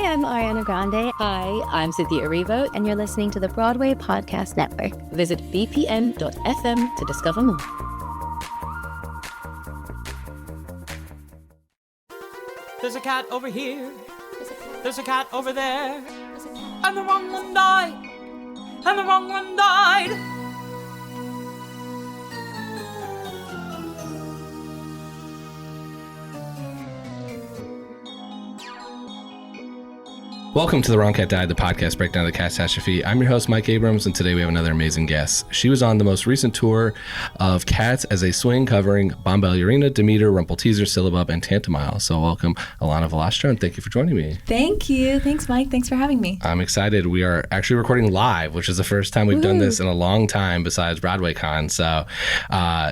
I'm Ariana Grande. Hi, I'm Cynthia Erivo. And you're listening to the Broadway Podcast Network. Visit bpn.fm to discover more. There's a cat over here. There's a cat over there. And the wrong one died. And the wrong one died. Welcome to The Wrong Cat Died, the podcast breakdown of the catastrophe. I'm your host, Mike Abrams, and today we have another amazing guest. She was on the most recent tour of Cats as a Swing, covering Bombalurina, Demeter, Rumpleteazer, Syllabub, and Tantomile. So welcome, Elana Valastro, and thank you for joining me. Thank you. Thanks, Mike. Thanks for having me. I'm excited. We are actually recording live, which is the first time we've done this in a long time besides BroadwayCon. So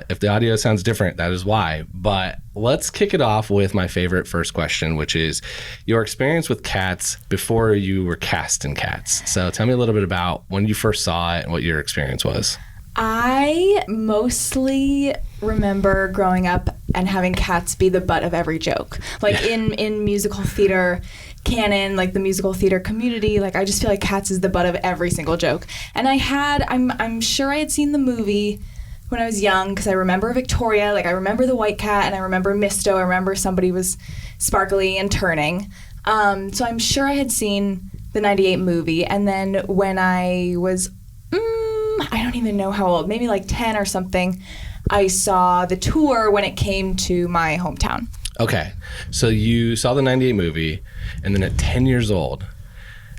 if the audio sounds different, that is why. But let's kick it off with my favorite first question, which is your experience with Cats before you were cast in Cats. So tell me a little bit about when you first saw it and what your experience was. I mostly remember growing up and having Cats be the butt of every joke. Like in musical theater canon, like the musical theater community, like I just feel like Cats is the butt of every single joke. And I'm sure I had seen the movie when I was young, because I remember Victoria, like I remember the white cat, and I remember Misto, I remember somebody was sparkly and turning. So I'm sure I had seen the 98 movie, and then when I was, I don't even know how old, maybe like 10 or something, I saw the tour when it came to my hometown. Okay, so you saw the 98 movie, and then at 10 years old,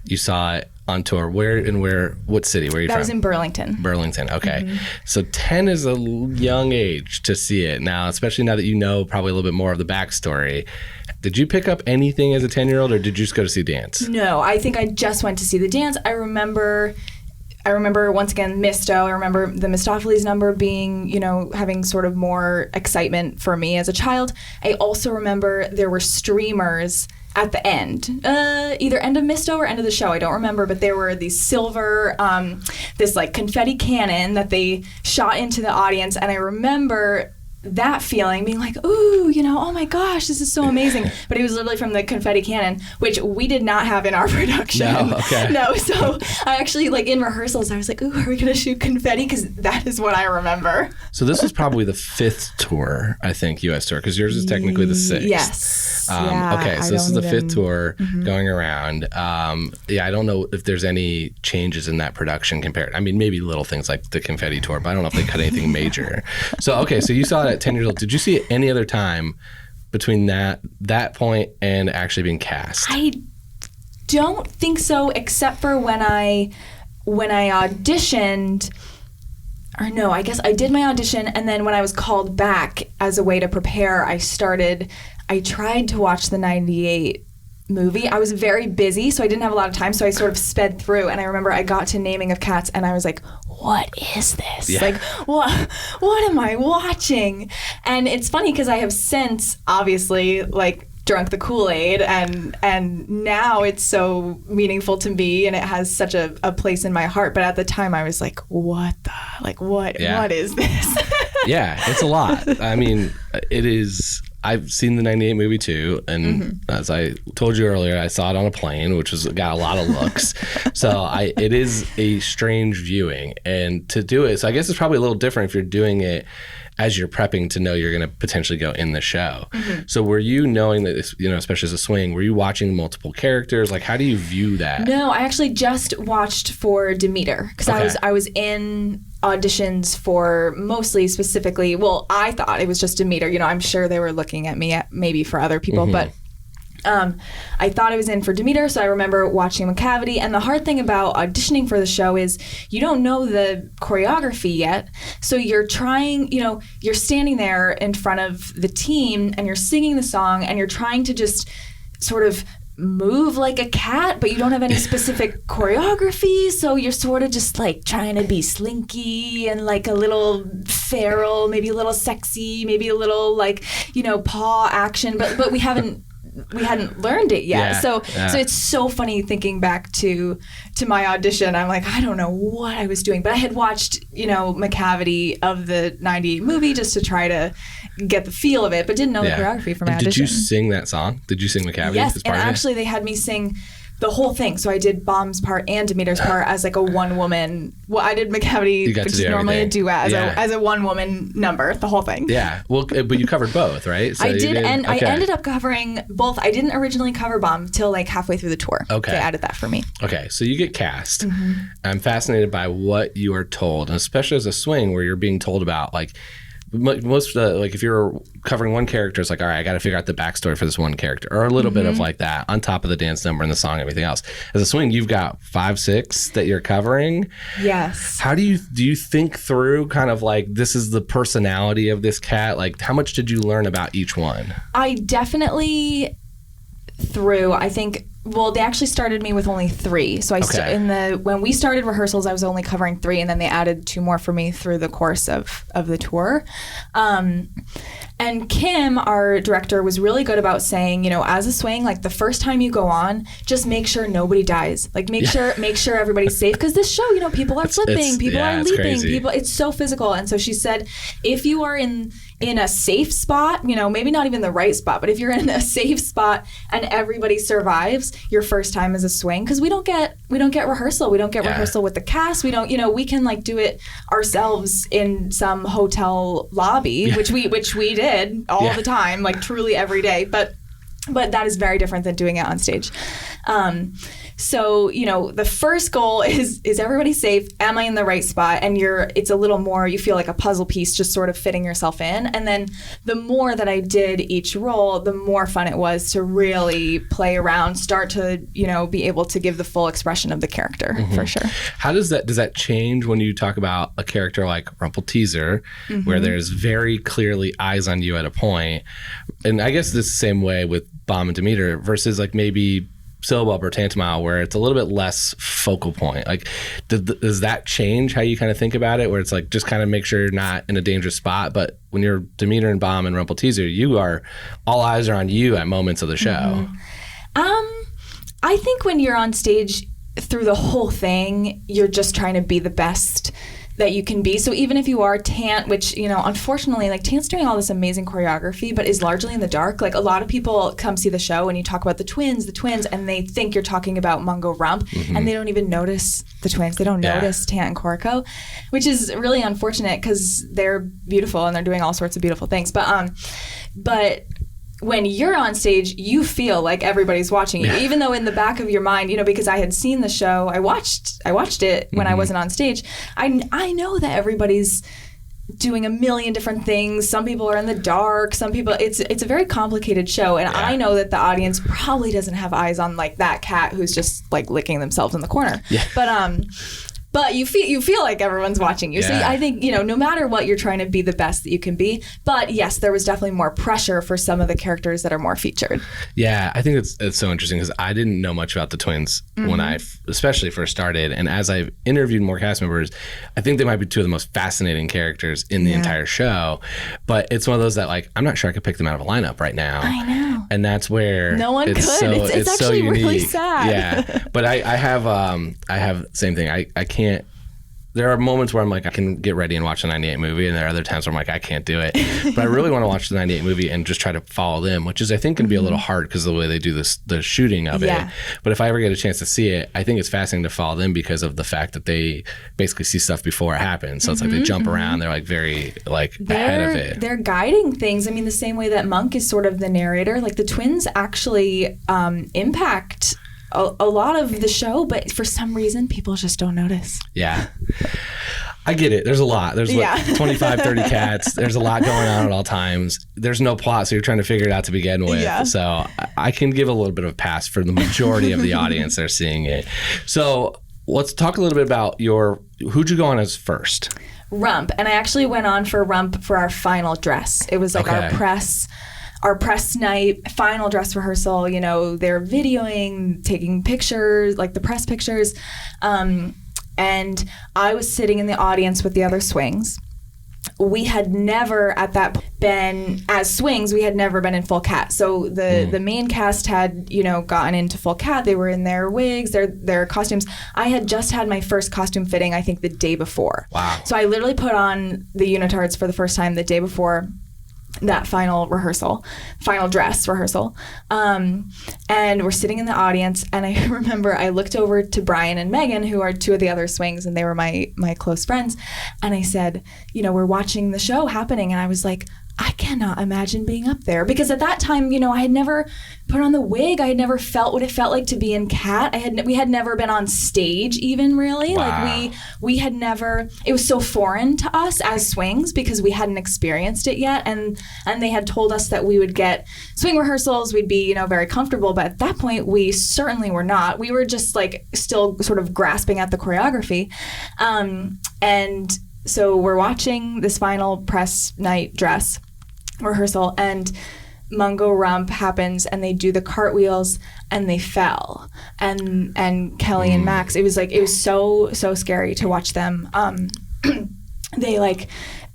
you saw it on tour. What city? Where are you from? That was in Burlington. Burlington, okay. Mm-hmm. So 10 is a young age to see it now, especially now that you know probably a little bit more of the backstory. Did you pick up anything as a 10-year-old, or did you just go to see dance? No, I think I just went to see the dance. I remember once again Misto. I remember the Mistopheles number being, having sort of more excitement for me as a child. I also remember there were streamers at the end, either end of Misto or end of the show, I don't remember, but there were these silver, this like confetti cannon that they shot into the audience, and I remember that feeling, being like, ooh, oh my gosh, this is so amazing. But it was literally from the confetti cannon, which we did not have in our production. No, okay. No, so I actually, like in rehearsals, I was like, ooh, are we going to shoot confetti? Because that is what I remember. So this was probably the 5th tour, I think, U.S. tour, because yours is technically the 6th. Yes. Okay, so this is the 5th tour going around. I don't know if there's any changes in that production compared. I mean, maybe little things like the confetti tour, but I don't know if they cut anything major. So you saw it at 10 years old. Did you see it any other time between that point and actually being cast? I don't think so, except for when I auditioned. Or no, I guess I did my audition, and then when I was called back as a way to prepare, I tried to watch the 98 movie. I was very busy, so I didn't have a lot of time, so I sort of sped through, and I remember I got to Naming of Cats, and I was like, what is this? Yeah. Like, what am I watching? And it's funny, because I have since, obviously, like, drunk the Kool-Aid, and now it's so meaningful to me, and it has such a place in my heart. But at the time, I was like, what is this? Yeah, it's a lot. I mean, it is. I've seen the 98 movie too, and as I told you earlier, I saw it on a plane, which got a lot of looks. So it is a strange viewing, and to do it, so I guess it's probably a little different if you're doing it as you're prepping to know you're going to potentially go in the show. So were you knowing that, especially as a swing, were you watching multiple characters? Like, how do you view that? No, I actually just watched for Demeter, because I was in auditions for mostly specifically, well, I thought it was just Demeter. I'm sure they were looking at me maybe for other people, but I thought I was in for Demeter, so I remember watching Macavity. And the hard thing about auditioning for the show is you don't know the choreography yet. So you're trying, you're standing there in front of the team and you're singing the song and you're trying to just sort of move like a cat, but you don't have any specific choreography, so you're sort of just like trying to be slinky and like a little feral, maybe a little sexy, maybe a little like, paw action, but we hadn't learned it yet. So it's so funny thinking back to my audition. I'm like, I don't know what I was doing, but I had watched, Macavity of the 98 movie just to try to get the feel of it, but didn't know the choreography from my audition. Did you sing that song? Did you sing Macavity? Yes, and actually they had me sing the whole thing. So I did Bomb's part and Demeter's part as like a one woman. Well, I did McCavity, which is normally a duet, as a one woman number, the whole thing. Yeah. Well, but you covered both, right? So I did, and I ended up covering both. I didn't originally cover Bomb till like halfway through the tour. Okay. They added that for me. Okay. So you get cast. I'm fascinated by what you are told, and especially as a swing where you're being told about like, most like if you're covering one character, it's like, all right, I got to figure out the backstory for this one character, or a little bit of like that on top of the dance number and the song and everything else. As a swing, you've got 5, 6 that you're covering. Yes. How do you think through kind of like, this is the personality of this cat? Like, how much did you learn about each one? I definitely I think, well, they actually started me with only 3. So when we started rehearsals, I was only covering 3, and then they added 2 more for me through the course of the tour. And Kim, our director, was really good about saying, you know, as a swing, like the first time you go on, just make sure nobody dies. Like make sure everybody's safe, because this show, you know, people are flipping, people are leaping, it's so physical. And so she said, if you are in a safe spot, you know, maybe not even the right spot, but if you're in a safe spot and everybody survives your first time as a swing, because we don't get rehearsal. We don't get rehearsal with the cast. We don't, you know, we can like do it ourselves in some hotel lobby, which we did all the time, like truly every day. But that is very different than doing it on stage. So, you know, the first goal is everybody safe? Am I in the right spot? And it's a little more, you feel like a puzzle piece just sort of fitting yourself in. And then the more that I did each role, the more fun it was to really play around, start to, you know, be able to give the full expression of the character, for sure. How does that change when you talk about a character like Rumpleteazer, where there's very clearly eyes on you at a point? And I guess this is the same way with Bomb and Demeter versus like maybe Syllabub or Tantamile, where it's a little bit less focal point. Like, does that change how you kind of think about it, where it's like, just kind of make sure you're not in a dangerous spot? But when you're Demeter and Bomb and Rumpleteazer, all eyes are on you at moments of the show. I think when you're on stage through the whole thing, you're just trying to be the best that you can be. So even if you are Tant, which, you know, unfortunately, like Tant's doing all this amazing choreography, but is largely in the dark. Like a lot of people come see the show and you talk about the twins, and they think you're talking about Mungo Rump, and they don't even notice the twins. They don't notice Tant and Korko, which is really unfortunate because they're beautiful and they're doing all sorts of beautiful things. But when you're on stage, you feel like everybody's watching you, even though in the back of your mind, you know, because I had seen the show, I watched it when I wasn't on stage. I know that everybody's doing a million different things. Some people are in the dark. Some people, it's a very complicated show, and I know that the audience probably doesn't have eyes on like that cat who's just like licking themselves in the corner. But you feel like everyone's watching you. So I think, you know, no matter what, you're trying to be the best that you can be. But yes, there was definitely more pressure for some of the characters that are more featured. Yeah, I think it's so interesting because I didn't know much about the twins when I especially first started. And as I've interviewed more cast members, I think they might be 2 of the most fascinating characters in the entire show. But it's one of those that, like, I'm not sure I could pick them out of a lineup right now. I know. And that's where no one could. It's actually so unique. Really sad. Yeah. But I have same thing. I can't. There are moments where I'm like, I can get ready and watch the 98 movie, and there are other times where I'm like, I can't do it. But I really want to watch the 98 movie and just try to follow them, which is, I think, can be a little hard because of the way they do the shooting of it. But if I ever get a chance to see it, I think it's fascinating to follow them because of the fact that they basically see stuff before it happens. So it's like they jump around, they're like very ahead of it. They're guiding things. I mean, the same way that Monk is sort of the narrator, like the twins actually impact a lot of the show, but for some reason people just don't notice. Yeah, I get it. There's a lot. There's 25, 30 cats. There's a lot going on at all times. There's no plot, so you're trying to figure it out to begin with. So I can give a little bit of a pass for the majority of the audience that are seeing it. So let's talk a little bit about who'd you go on as first? Rump. And I actually went on for Rump for our final dress. It was like our press night, final dress rehearsal. You know, they're videoing, taking pictures, like the press pictures. And I was sitting in the audience with the other swings. We had never at that point been, as swings, we had never been in full cat. So the main cast had, you know, gotten into full cat. They were in their wigs, their costumes. I had just had my first costume fitting, I think, the day before. Wow. So I literally put on the unitards for the first time the day before. final dress rehearsal. And we're sitting in the audience, and I remember I looked over to Brian and Megan, who are two of the other swings, and they were my close friends. And I said, we're watching the show happening. And I was like, I cannot imagine being up there, because at that time, I had never put on the wig. I had never felt what it felt like to be in Cat. We had never been on stage even, really. Wow. Like we had never, it was so foreign to us as swings because we hadn't experienced it yet. And they had told us that we would get swing rehearsals. We'd be, very comfortable. But at that point, we certainly were not. We were just like still sort of grasping at the choreography. And so we're watching this final press night dress rehearsal, and Mungo Rump happens, and they do the cartwheels, and they fell, and Kelly and Max, it was so scary to watch them. They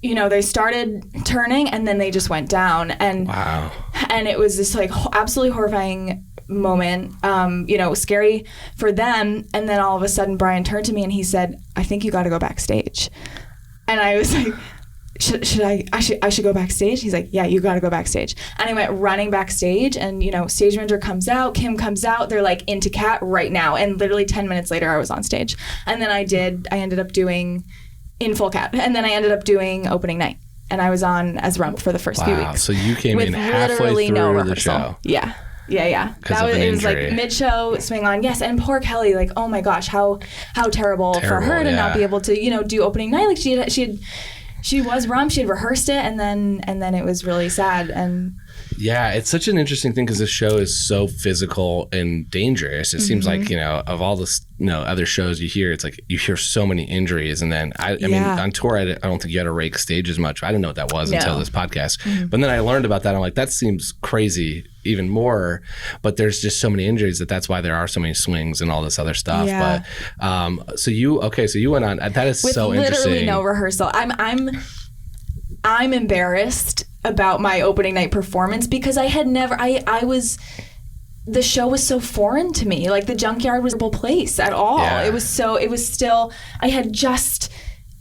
they started turning, and then they just went down, and wow. And it was this absolutely horrifying moment, scary for them. And then all of a sudden Brian turned to me and he said, "I think you got to go backstage." And I was like, I should go backstage? He's like, "Yeah, you got to go backstage." And I went running backstage, and stage manager comes out, Kim comes out, they're like, "Into Cat right now." And literally 10 minutes later I was on stage. And then I ended up doing in full Cat, and then I ended up doing opening night, and I was on as Rump for the first few weeks. So you came with in halfway through the show. Yeah. It was like mid-show swing on. Yes, and poor Kelly, oh my gosh, how terrible for her to not be able to do opening night. Like she was Rump, she had rehearsed it, and then it was really sad. And yeah, it's such an interesting thing because this show is so physical and dangerous. It seems like, of all the other shows you hear, it's like you hear so many injuries. And then I mean, on tour, I don't think you had to rake stages much. I didn't know what that was until this podcast. But then I learned about that. I'm like, that seems crazy even more. But there's just so many injuries that's why there are so many swings and all this other stuff. Yeah. But so you went on. That is with so interesting. Literally no rehearsal. I'm embarrassed about my opening night performance because I had never, the show was so foreign to me. Like the Junkyard was a place at all. Yeah. It was still, I had just,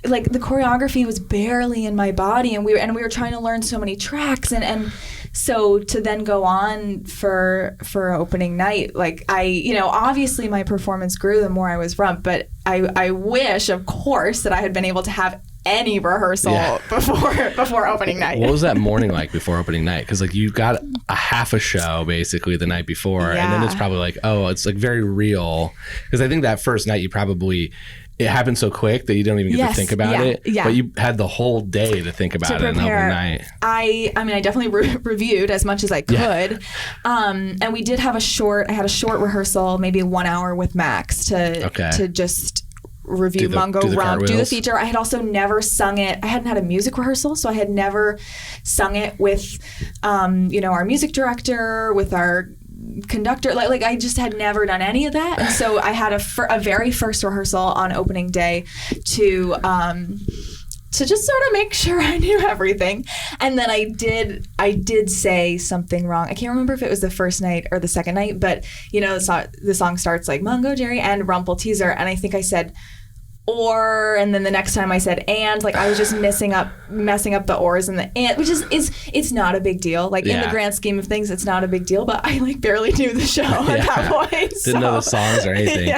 the choreography was barely in my body, and we were trying to learn so many tracks, and so to then go on for opening night, obviously my performance grew the more I was Rump, but I wish, of course, that I had been able to have any rehearsal before opening night. What was that morning like before opening night? Because you got a half a show basically the night before, and then it's probably it's very real. Because I think that first night it happened so quick that you don't even get to think about it. Yeah. But you had the whole day to think about it on opening night. I definitely reviewed as much as I could. Yeah. And we did have I had a short rehearsal, maybe 1 hour with Max to just review Mungo Rump, do the feature. I had also never sung it. I hadn't had a music rehearsal, so I had never sung it with, our music director, with our conductor. I just had never done any of that. And so I had a very first rehearsal on opening day to just sort of make sure I knew everything. And then I did say something wrong. I can't remember if it was the first night or the second night, but the song starts like Mungo, Jerry, and Rumpleteazer, and I think I said or, and then the next time I said and, I was just messing up the ors and the and, which is it's not a big deal. In the grand scheme of things, it's not a big deal, but I barely knew the show at that point. Didn't know the songs or anything.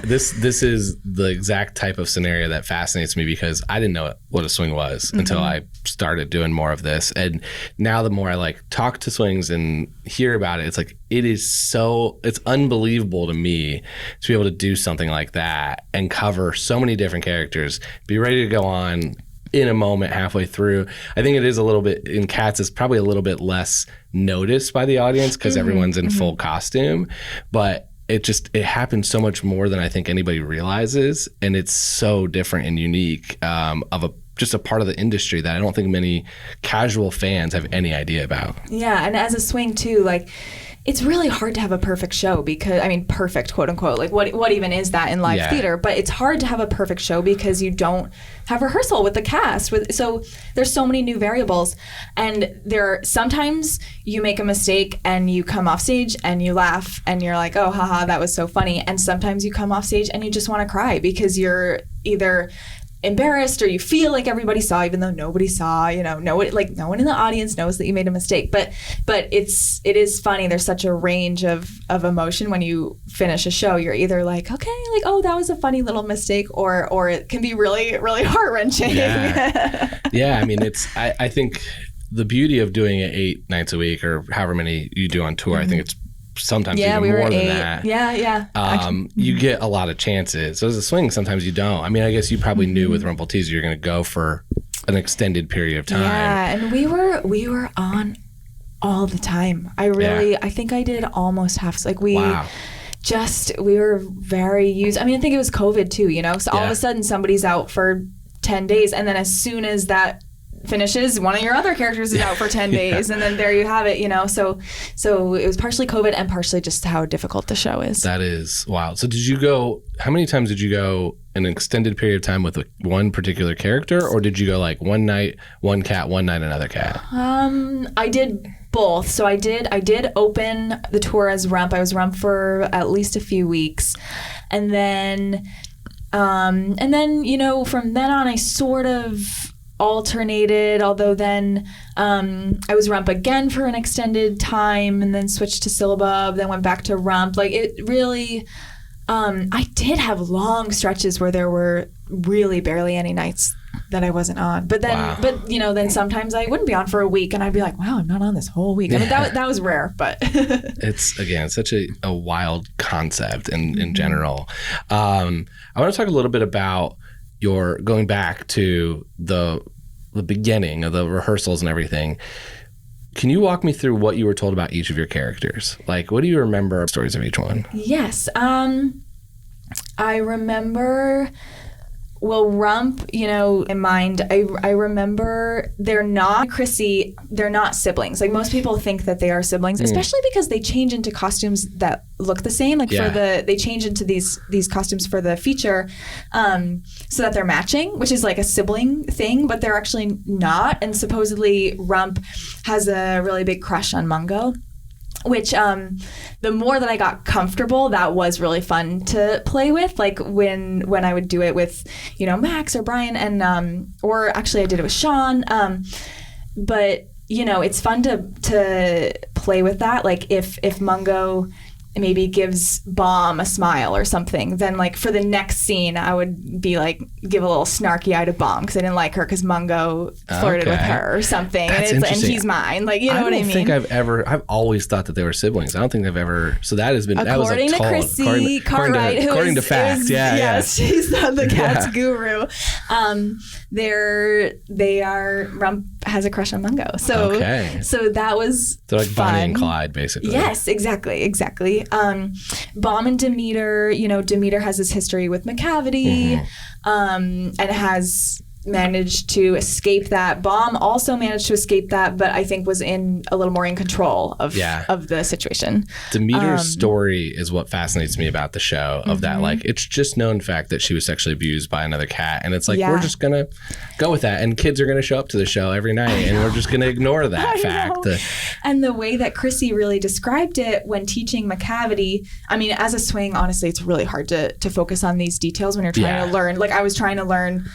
This is the exact type of scenario that fascinates me because I didn't know what a swing was until I started doing more of this. And now the more I talk to swings and hear about it, it's unbelievable to me to be able to do something like that and cover so many different characters, be ready to go on in a moment halfway through. I think it is a little bit, in Cats, it's probably a little bit less noticed by the audience because everyone's in full costume, but it happens so much more than I think anybody realizes, and it's so different and unique just a part of the industry that I don't think many casual fans have any idea about. Yeah, and as a swing too, it's really hard to have a perfect show because, perfect, quote unquote, what even is that in live theater? But it's hard to have a perfect show because you don't have rehearsal with the cast. So there's so many new variables, and sometimes you make a mistake and you come off stage and you laugh and you're like, oh, haha, that was so funny. And sometimes you come off stage and you just want to cry because you're either embarrassed or you feel like everybody saw, even though nobody saw, no one in the audience knows that you made a mistake. But it is funny. There's such a range of emotion when you finish a show. You're either like, okay, like, oh, that was a funny little mistake, or it can be really, really heart-wrenching. Yeah. I mean, I think the beauty of doing it 8 nights a week or however many you do on tour, I think it's sometimes even more than that. You get a lot of chances. So as a swing, sometimes you don't. I mean, I guess you probably knew with Rumpleteazer you're going to go for an extended period of time. Yeah, and we were on all the time. I think I did almost half. Like we were very used. I mean, I think it was COVID too, So all of a sudden somebody's out for 10 days, and then as soon as that finishes, one of your other characters is out for 10 days, and then there you have it, so it was partially COVID and partially just how difficult the show is. That is wild. So how many times did you go an extended period of time with one particular character, or did you go like one night one cat, one night another cat? I did both. So I did open the tour as Rump. I was Rump for at least a few weeks, and then from then on I sort of alternated, although then I was Rump again for an extended time and then switched to Syllabub, then went back to Rump. Like it really, I did have long stretches where there were really barely any nights that I wasn't on. But then, then sometimes I wouldn't be on for a week and I'd be like, wow, I'm not on this whole week. I mean, that was rare, but. It's, again, such a wild concept in general. I want to talk a little bit about your going back to the beginning of the rehearsals and everything. Can you walk me through what you were told about each of your characters? Like, what do you remember stories of each one? Yes. I remember, Rump, in mind, I remember they're not siblings. Like most people think that they are siblings, especially because they change into costumes that look the same. Like they change into these costumes for the feature, so that they're matching, which is like a sibling thing, but they're actually not. And supposedly Rump has a really big crush on Mungo, which the more that I got comfortable, that was really fun to play with. Like when I would do it with, Max or Brian, and or actually I did it with Sean. But it's fun to play with that. Like if Mungo maybe gives Bomb a smile or something, then like for the next scene I would be like give a little snarky eye to Bomb because I didn't like her because Mungo flirted with her or something. That's and interesting. he's mine. Like what I mean? I don't think I've always thought that they were siblings. I don't think I've ever. So that has been according that was to Chrissy Cartwright, according to fact. Yes, she's the cat's guru. They are Rump has a crush on Mungo. So that was they're like fun. Bonnie and Clyde basically. Yes, exactly. Bomb and Demeter, Demeter has this history with McCavity, and has managed to escape that. Bomb also managed to escape that, but I think was a little more in control of the situation. Demeter's story is what fascinates me about the show, of that, like, it's just known fact that she was sexually abused by another cat, and it's like, we're just gonna go with that, and kids are gonna show up to the show every night, and we're just gonna ignore that fact. And the way that Chrissy really described it when teaching McCavity, I mean, as a swing, honestly, it's really hard to focus on these details when you're trying to learn. Like I was trying to learn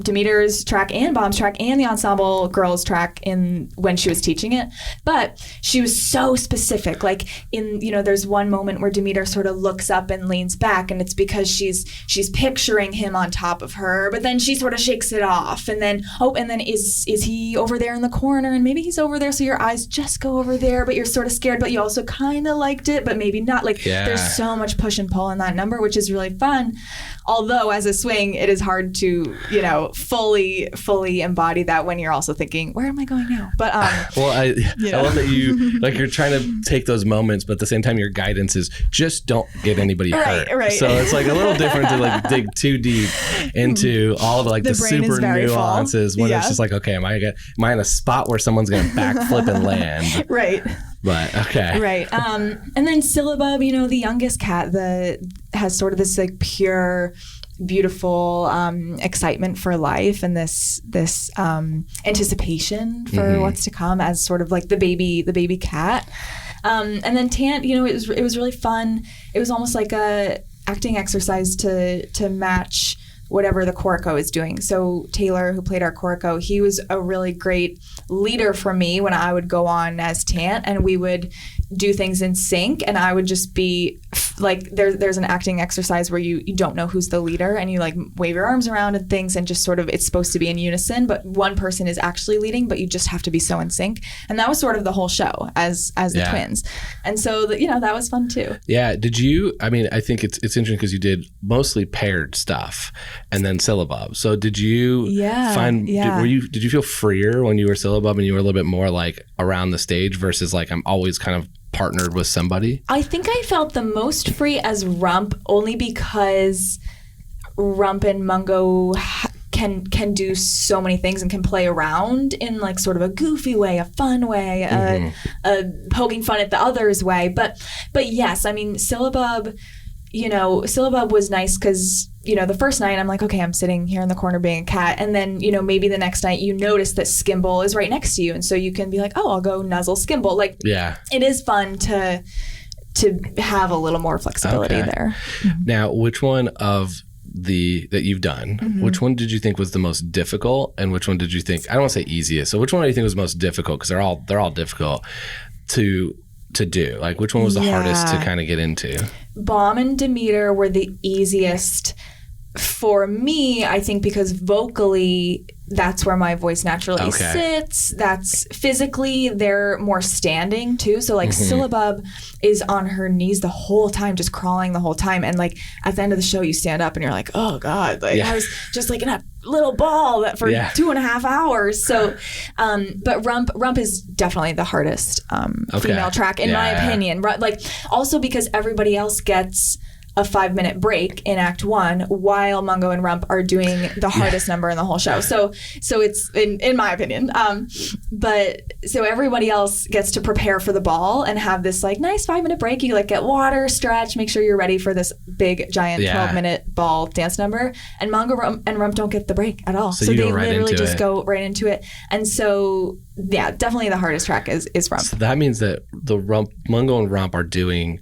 Demeter's track and Bomb's track and the ensemble girls track when she was teaching it, but she was so specific. Like there's one moment where Demeter sort of looks up and leans back, and it's because she's picturing him on top of her, but then she sort of shakes it off, and then is he over there in the corner, and maybe he's over there, so your eyes just go over there, but you're sort of scared, but you also kind of liked it, but maybe not. Like there's so much push and pull in that number, which is really fun. Although as a swing, it is hard to fully embody that when you're also thinking, where am I going now? But I love that you you're trying to take those moments, but at the same time your guidance is just don't get anybody hurt. Right. So it's like a little different to like dig too deep into all of like the super nuances when it's just like, okay, am I in a spot where someone's gonna backflip and land? Right. But okay. Right. And then Syllabub, the youngest cat, has sort of this like pure, beautiful excitement for life and this anticipation for what's to come as sort of like the baby cat. And then Tant, it was really fun. It was almost like a acting exercise to match whatever the chorco is doing. So Taylor, who played our chorco, he was a really great leader for me when I would go on as Tant, and we would do things in sync, and I would just be like, there's an acting exercise where you don't know who's the leader, and you like wave your arms around and things, and just sort of, it's supposed to be in unison, but one person is actually leading, but you just have to be so in sync. And that was sort of the whole show as the twins. And so, that was fun too. Yeah. Did you, I think it's interesting because you did mostly paired stuff and then syllabub. So did you did you feel freer when you were syllabub and you were a little bit more like around the stage versus like, I'm always kind of partnered with somebody? I think I felt the most free as Rump, only because Rump and Mungo can do so many things and can play around in like sort of a goofy way, a fun way, a poking fun at the others way. But yes, Syllabub, Syllabub was nice because, the first night I'm like, okay, I'm sitting here in the corner being a cat. And then, maybe the next night you notice that Skimble is right next to you. And so you can be like, oh, I'll go nuzzle Skimble. Like, yeah, it is fun to have a little more flexibility there. Now, which one of that you've done, which one did you think was the most difficult, and which one did you think, I don't want to say easiest, so which one do you think was most difficult, because they're all difficult to do? Like, which one was the hardest to kind of get into? Bomb and Demeter were the easiest for me, I think, because vocally that's where my voice naturally sits. That's physically, they're more standing too. So like Syllabub is on her knees the whole time, just crawling the whole time. And like at the end of the show, you stand up and you're like, oh God, like I was just like in a little ball for 2.5 hours. So, but Rump is definitely the hardest female track in my opinion. Like also because everybody else gets a 5-minute break in Act 1 while Mungo and Rump are doing the hardest number in the whole show. So it's in my opinion. But so everybody else gets to prepare for the ball and have this like nice 5-minute break. You like get water, stretch, make sure you're ready for this big giant 12-minute ball dance number. And Mungo and Rump don't get the break at all. So they literally just go right into it. And so definitely the hardest track is Rump. So that means that Mungo and Rump are doing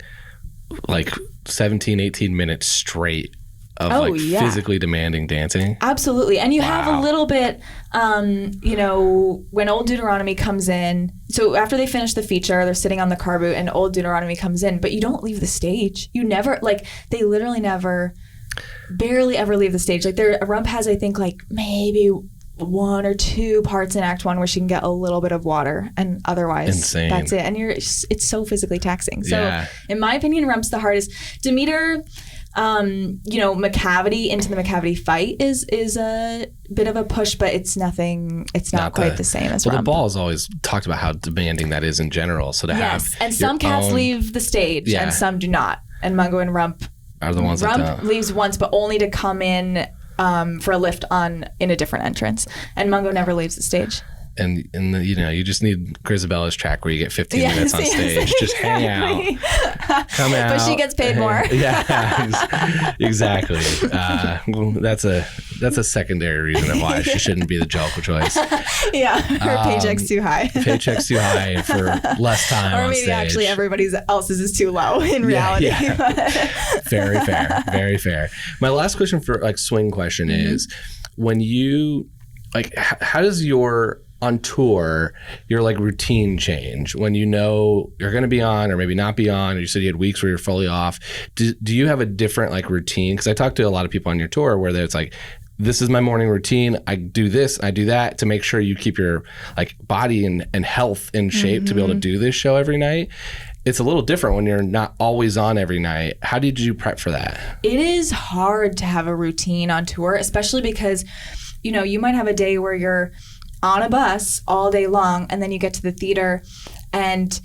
like 17, 18 minutes straight of physically demanding dancing. Absolutely. And you have a little bit, when Old Deuteronomy comes in, so after they finish the feature, they're sitting on the car boot and Old Deuteronomy comes in, but you don't leave the stage. You never, they literally barely ever leave the stage. Like Rump has, I think, like maybe 1 or 2 parts in Act 1 where she can get a little bit of water, and otherwise that's it. And it's so physically taxing. So in my opinion, Rump's the hardest. Demeter, Macavity into the Macavity fight is a bit of a push, but it's nothing. It's not quite the same as Rump. The ball has always talked about how demanding that is in general. So to have and some cats leave the stage and some do not. And Mungo and Rump are the ones that don't. Rump leaves once, but only to come in for a lift in a different entrance, and Mungo never leaves the stage. And you just need Grisabella's track where you get 15 minutes on stage, just hang out, come out. But she gets paid more. Exactly. That's a secondary reason of why she shouldn't be the Jellicle choice. Her paycheck's too high. Paycheck's too high for less time or on maybe stage. Actually everybody else's is too low in reality. Very fair. Very fair. My last question for swing question is, when you how does your on tour, your routine change when you know you're going to be on or maybe not be on, or you said you had weeks where you're fully off? Do you have a different routine? Because I talked to a lot of people on your tour where it's this is my morning routine. I do this, I do that to make sure you keep your body and health in shape to be able to do this show every night. It's a little different when you're not always on every night. How did you prep for that? It is hard to have a routine on tour, especially because, you might have a day where you're on a bus all day long, and then you get to the theater, and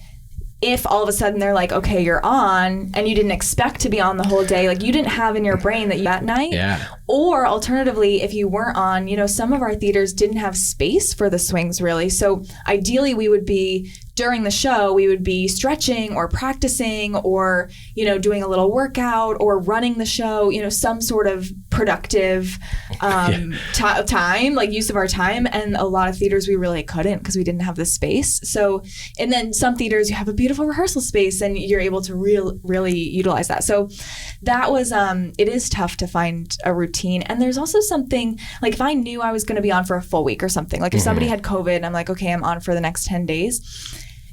if all of a sudden they're like, okay, you're on, and you didn't expect to be on the whole day, you didn't have in your brain that night. Or alternatively, if you weren't on, some of our theaters didn't have space for the swings really. So ideally we would be during the show, we would be stretching or practicing or, doing a little workout or running the show, some sort of productive time, like use of our time. And a lot of theaters we really couldn't because we didn't have the space. So, and then some theaters you have a beautiful rehearsal space and you're able to really utilize that. So that was, it is tough to find a routine. And there's also something, like if I knew I was going to be on for a full week or something, like if somebody had COVID and I'm like, okay, I'm on for the next 10 days.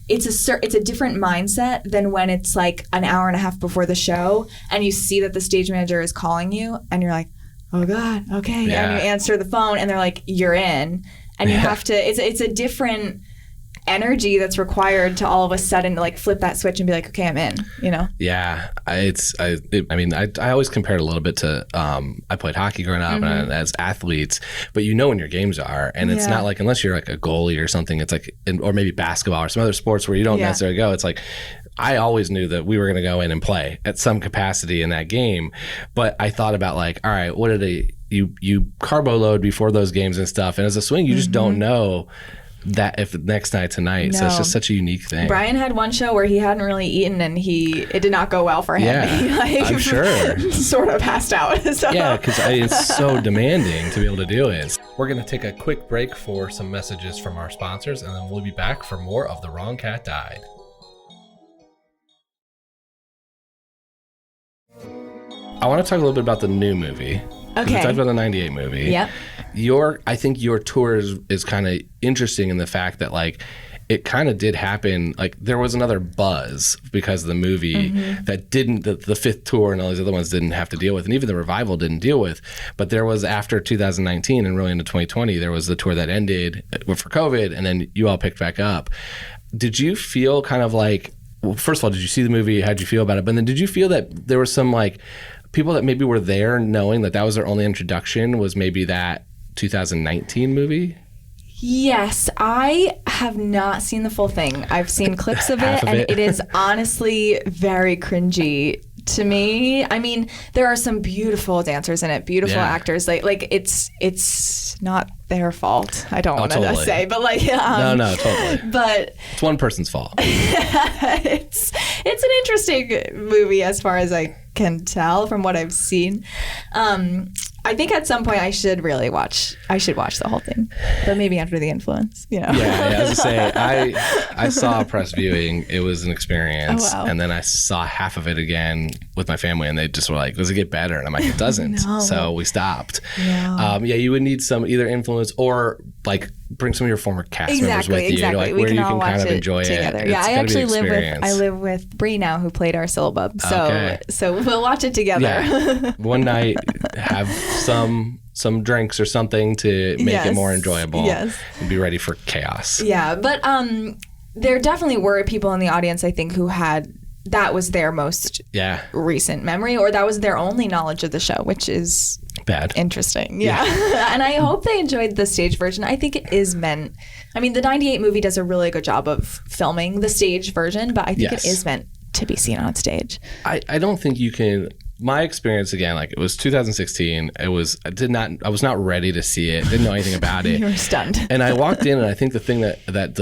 It's a different mindset than when it's like an hour and a half before the show and you see that the stage manager is calling you and you're like, oh God, okay. Yeah. And you answer the phone and they're like, you're in. And you have to, it's a different energy that's required to all of a sudden like flip that switch and be like, okay, I'm in, Yeah, I always compare it a little bit to I played hockey growing up and as athletes, but when your games are, and it's not like unless you're like a goalie or something, it's like or maybe basketball or some other sports where you don't necessarily go. It's like I always knew that we were going to go in and play at some capacity in that game, but I thought about like, all right, what did you carbo load before those games and stuff, and as a swing, you just don't know that if next night tonight. No. So it's just such a unique thing. Brian had one show where he hadn't really eaten and it did not go well for him. Yeah, I'm sure. Sort of passed out. So. Yeah, because it's so demanding to be able to do it. We're going to take a quick break for some messages from our sponsors, and then we'll be back for more of The Wrong Cat Died. I want to talk a little bit about the new movie. Okay. We talked about the 98 movie. Yep. I think your tour is kind of interesting in the fact that like it kind of did happen. Like there was another buzz because of the movie that the fifth tour and all these other ones didn't have to deal with, and even the revival didn't deal with. But there was after 2019 and really into 2020, there was the tour that ended for COVID, and then you all picked back up. Did you feel kind of like? Well, first of all, did you see the movie? How'd you feel about it? But then did you feel that there was some like people that maybe were there knowing that was their only introduction was maybe that 2019 movie? Yes, I have not seen the full thing. I've seen clips of it, and it is honestly very cringy to me. I mean, there are some beautiful dancers in it, beautiful actors. Like it's not their fault. I don't want to say, but like no, totally. But it's one person's fault. it's an interesting movie as far as I can tell from what I've seen. I think at some point I should watch the whole thing, but maybe under the influence, Yeah, as I say, I saw a press viewing. It was an experience. Oh, wow. And then I saw half of it again with my family, and they just were like, does it get better? And I'm like, it doesn't. No. So we stopped. Yeah. You would need some either influence or like bring some of your former cast members with you, Exactly. where you can watch kind of enjoy together. it. Yeah, I actually live with with Bree now, who played our syllabub. Okay. So we'll watch it together. Yeah. One night, have some drinks or something to make it more enjoyable. Yes. And be ready for chaos. Yeah, but there definitely were people in the audience, I think, who had that was their most recent memory, or that was their only knowledge of the show, which is bad. Interesting. Yeah. And I hope they enjoyed the stage version. I think it is meant, I mean, the 98 movie does a really good job of filming the stage version, but I think it is meant to be seen on stage. I don't think you can. My experience again, like it was 2016. I was not ready to see it. Didn't know anything about it. You were stunned. And I walked in, and I think the thing that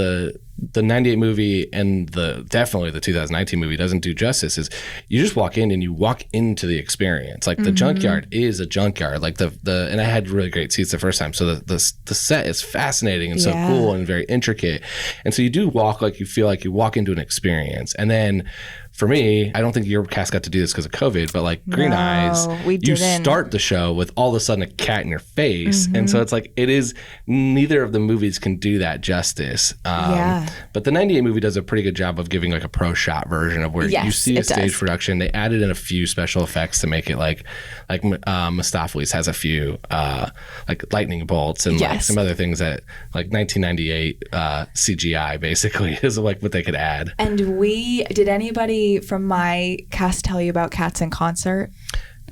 the 98 movie and definitely the 2019 movie doesn't do justice is you just walk in and you walk into the experience. Like the junkyard is a junkyard. Like and I had really great seats the first time. So the set is fascinating and so cool and very intricate. And so you do walk like you feel like you walk into an experience. And then for me, I don't think your cast got to do this because of COVID, but like Green Eyes, you start the show with all of a sudden a cat in your face. And so it's like, neither of the movies can do that justice. But the 98 movie does a pretty good job of giving like a pro shot version of where you see a stage production. They added in a few special effects to make it like Mistopheles has a few like lightning bolts and like some other things that like 1998 CGI basically is like what they could add. And did anybody from my cast tell you about Cats in Concert?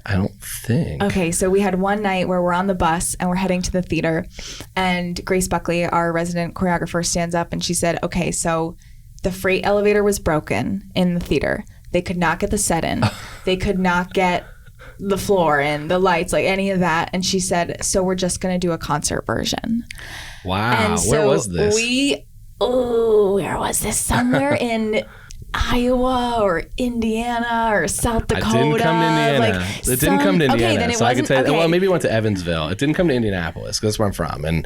I don't think. Okay, so we had one night where we're on the bus and we're heading to the theater, and Grace Buckley, our resident choreographer, stands up and she said, okay, so the freight elevator was broken in the theater. They could not get the set in. They could not get the floor in, the lights, like any of that. And she said, so we're just going to do a concert version. Wow. And so where was this? where was this? Somewhere in Iowa or Indiana or South Dakota. It didn't come to Indiana. It didn't come to Indiana. Okay, then it so I can wasn't. say, Okay. well, maybe it went to Evansville. It didn't come to Indianapolis because that's where I'm from. And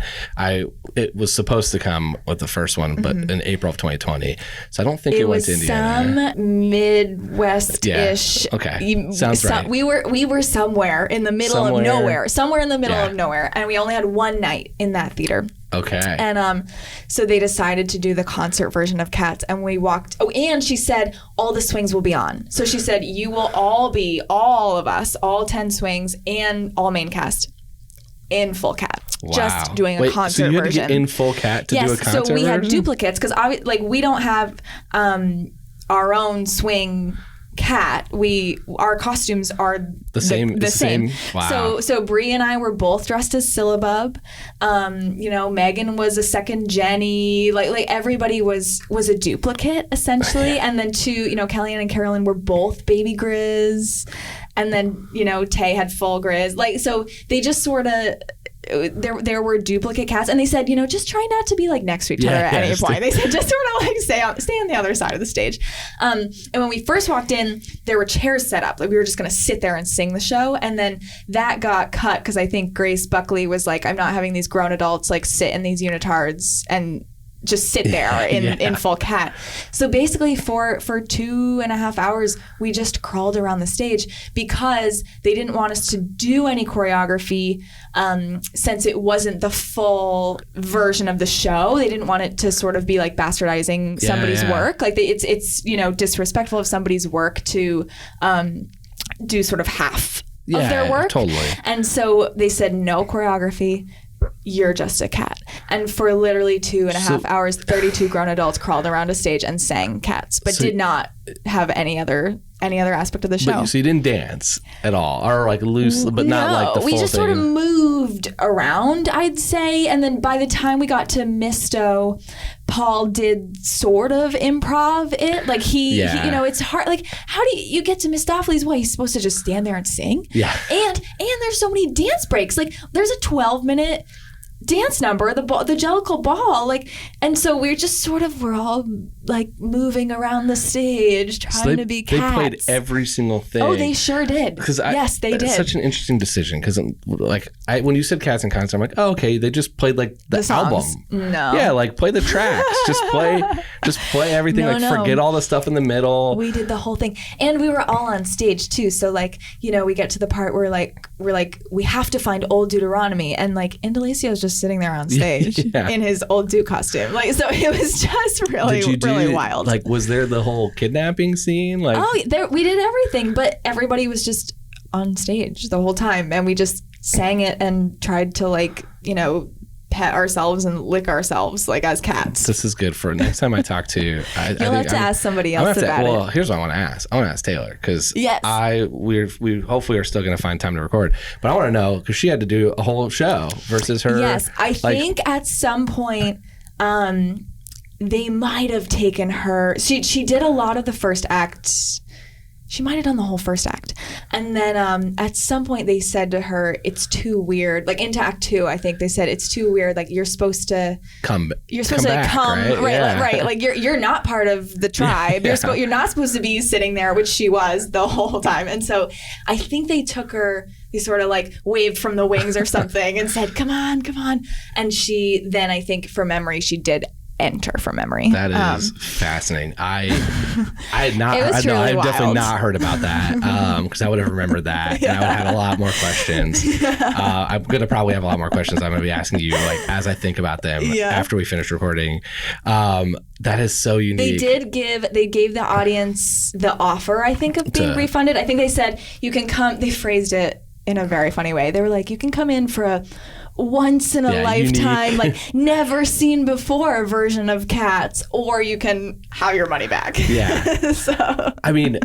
it was supposed to come with the first one, but in April of 2020. So I don't think it went to Indiana. Some Midwest-ish. Yeah. Okay. Sounds right. We were somewhere in the middle of nowhere. Somewhere in the middle of nowhere. And we only had one night in that theater. Okay. And so they decided to do the concert version of Cats, and we walked. Oh, and she said all the swings will be on. So she said you will all of us, all 10 swings, and all main cast in full Cat. Wow. Just doing a concert so you had version. to get in full Cat to do a concert so we had version? duplicates because we don't have our own swing Cat. Our costumes are the same. Wow. So Bree and I were both dressed as Syllabub. Megan was a second Jenny. Like everybody was a duplicate essentially. And then Kellyanne and Carolyn were both Baby Grizz. And then Tay had full Grizz. Like so they just sort of. There were duplicate cats, and they said, just try not to be like next to each other at any point. They said just sort of like stay on the other side of the stage. And when we first walked in, there were chairs set up. Like we were just going to sit there and sing the show, and then that got cut because I think Grace Buckley was like, I'm not having these grown adults like sit in these unitards and just sit there in full Cat. So basically for 2.5 hours, we just crawled around the stage because they didn't want us to do any choreography since it wasn't the full version of the show. They didn't want it to sort of be like bastardizing somebody's work. Like it's disrespectful of somebody's work to do sort of half of their work. Totally. And so they said no choreography. You're just a cat. And for literally 2.5 hours, 32 grown adults crawled around a stage and sang Cats, but did not have any other aspect of the show. So you didn't dance at all, or like loose, but not like the full thing. We just sort of moved around, I'd say. And then by the time we got to Misto, Paul did sort of improv it. Like he it's hard. Like how do you get to Mistopheles? What, he's supposed to just stand there and sing? Yeah. And there's so many dance breaks. Like there's a 12-minute dance number, the Jellicle Ball, like, and so we're all like moving around the stage trying to be cats. They played every single thing. Oh, they sure did. Yes, they did. It's such an interesting decision because when you said Cats in concert, I'm like, oh, okay, they just played like the album. No. Yeah, like play the tracks. just play everything. Forget all the stuff in the middle. We did the whole thing, and we were all on stage too. So we get to the part where we have to find old Deuteronomy, and like Indalecio just sitting there on stage in his old Duke costume. Like, so it was just really wild. Like, was there the whole kidnapping scene? Like, we did everything, but everybody was just on stage the whole time, and we just sang it and tried to pet ourselves and lick ourselves like as cats. This is good for next time I talk to you. You'll have to ask somebody else about it. Well, here's what I want to ask. I want to ask Taylor because we hopefully are still going to find time to record. But I want to know because she had to do a whole show versus her. Yes, I think at some point they might have taken her. She did a lot of the first act. She might have done the whole first act. And then at some point they said to her, it's too weird. Like into act 2, I think they said it's too weird. Like you're supposed to come back, right? Like you're not part of the tribe. You're not supposed to be sitting there, which she was the whole time. And so I think they took her, they sort of like waved from the wings or something and said, come on. And she then, I think from memory, she did enter from memory. That is fascinating. I had not. It was I've wild. definitely not heard about that because I would have remembered that, and I would have had a lot more questions. I'm gonna probably have a lot more questions. I'm gonna be asking you as I think about them after we finish recording. That is so unique. They gave the audience the offer, I think, of being refunded. I think they said you can come. They phrased it in a very funny way. They were like, you can come in for a once in a lifetime, like never seen before version of Cats, or you can have your money back. Yeah. So I mean,